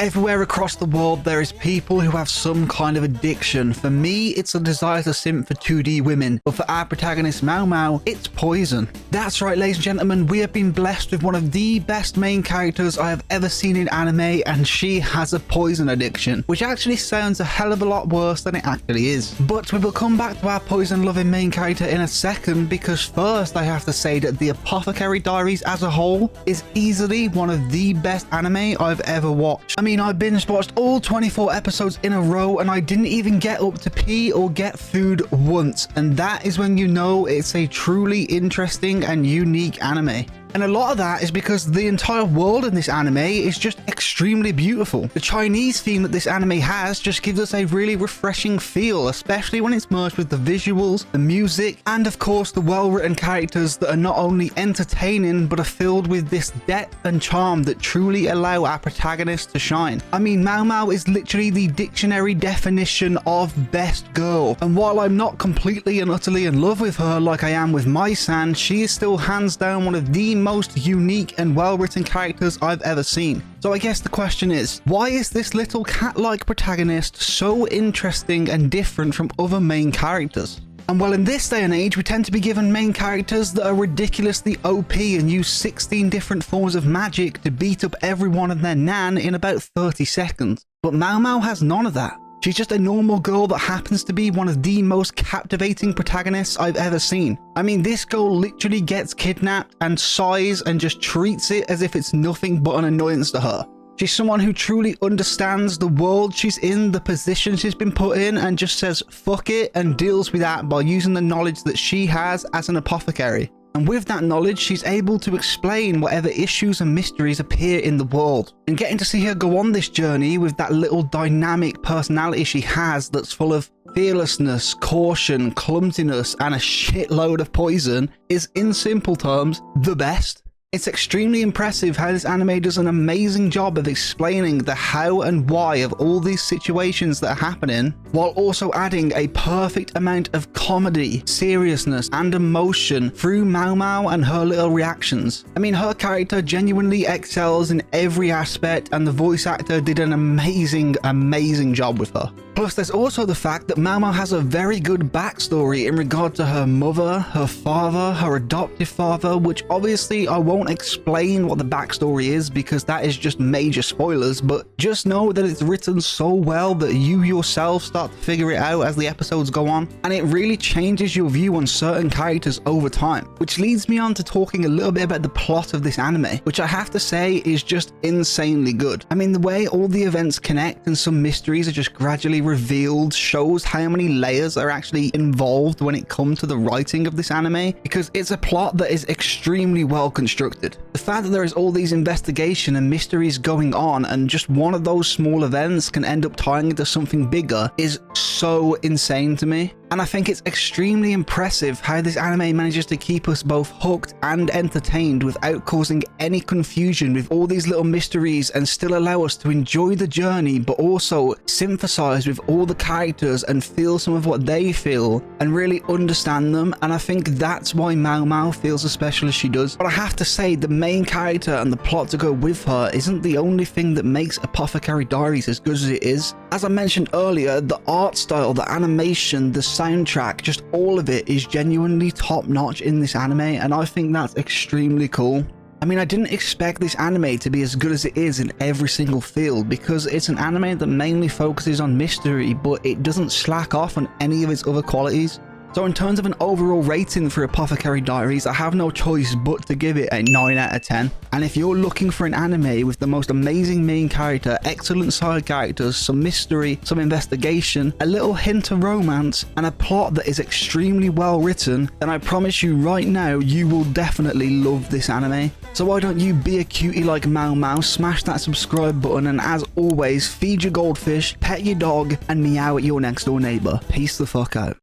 Everywhere across the world, there is people who have some kind of addiction. For me, it's a desire to simp for 2D women, but for our protagonist Maomao, it's poison. That's right, ladies and gentlemen, we have been blessed with one of the best main characters I have ever seen in anime, and she has a poison addiction, which actually sounds a hell of a lot worse than it actually is. But we will come back to our poison-loving main character in a second, because first I have to say that the Apothecary Diaries as a whole is easily one of the best anime I've ever watched. I mean, I binge watched all 24 episodes in a row and I didn't even get up to pee or get food once, and that is when you know it's a truly interesting and unique anime. And a lot of that is because the entire world in this anime is just extremely beautiful. The Chinese theme that this anime has just gives us a really refreshing feel, especially when it's merged with the visuals, the music, and of course the well-written characters that are not only entertaining but are filled with this depth and charm that truly allow our protagonist to shine. I mean, Maomao is literally the dictionary definition of best girl, and while I'm not completely and utterly in love with her like I am with Mai-san, she is still hands down one of the most unique and well-written characters I've ever seen. So I guess the question is, why is this little cat-like protagonist so interesting and different from other main characters? And well, in this day and age, we tend to be given main characters that are ridiculously OP and use 16 different forms of magic to beat up everyone and their nan in about 30 seconds. But Maomao has none of that. She's just a normal girl that happens to be one of the most captivating protagonists I've ever seen. I mean, this girl literally gets kidnapped and sighs and just treats it as if it's nothing but an annoyance to her. She's someone who truly understands the world she's in, the position she's been put in, and just says fuck it and deals with that by using the knowledge that she has as an apothecary. And with that knowledge, she's able to explain whatever issues and mysteries appear in the world. And getting to see her go on this journey with that little dynamic personality she has that's full of fearlessness, caution, clumsiness, and a shitload of poison is, in simple terms, the best. It's extremely impressive how this anime does an amazing job of explaining the how and why of all these situations that are happening, while also adding a perfect amount of comedy, seriousness, and emotion through Maomao and her little reactions. I mean, her character genuinely excels in every aspect, and the voice actor did an amazing job with her. Plus, there's also the fact that Maomao has a very good backstory in regard to her mother, her father, her adoptive father, which obviously I won't explain what the backstory is because that is just major spoilers, but just know that it's written so well that you yourself start to figure it out as the episodes go on, and it really changes your view on certain characters over time. Which leads me on to talking a little bit about the plot of this anime, which I have to say is just insanely good. I mean, the way all the events connect and some mysteries are just gradually revealed shows how many layers are actually involved when it comes to the writing of this anime, because it's a plot that is extremely well constructed. The fact that there is all these investigation and mysteries going on, and just one of those small events can end up tying into something bigger, is so insane to me. And I think it's extremely impressive how this anime manages to keep us both hooked and entertained without causing any confusion with all these little mysteries, and still allow us to enjoy the journey but also sympathize with all the characters and feel some of what they feel and really understand them. And I think that's why Maomao feels as special as she does. But I have to say, the main character and the plot to go with her isn't the only thing that makes Apothecary Diaries as good as it is. As I mentioned earlier, the art style, the animation, the soundtrack, just all of it is genuinely top notch in this anime, and I think that's extremely cool. I mean, I didn't expect this anime to be as good as it is in every single field, because it's an anime that mainly focuses on mystery, but it doesn't slack off on any of its other qualities. So in terms of an overall rating for Apothecary Diaries, I have no choice but to give it a 9 out of 10. And if you're looking for an anime with the most amazing main character, excellent side characters, some mystery, some investigation, a little hint of romance, and a plot that is extremely well written, then I promise you right now, you will definitely love this anime. So why don't you be a cutie like Maomao, smash that subscribe button, and as always, feed your goldfish, pet your dog, and meow at your next door neighbor. Peace the fuck out.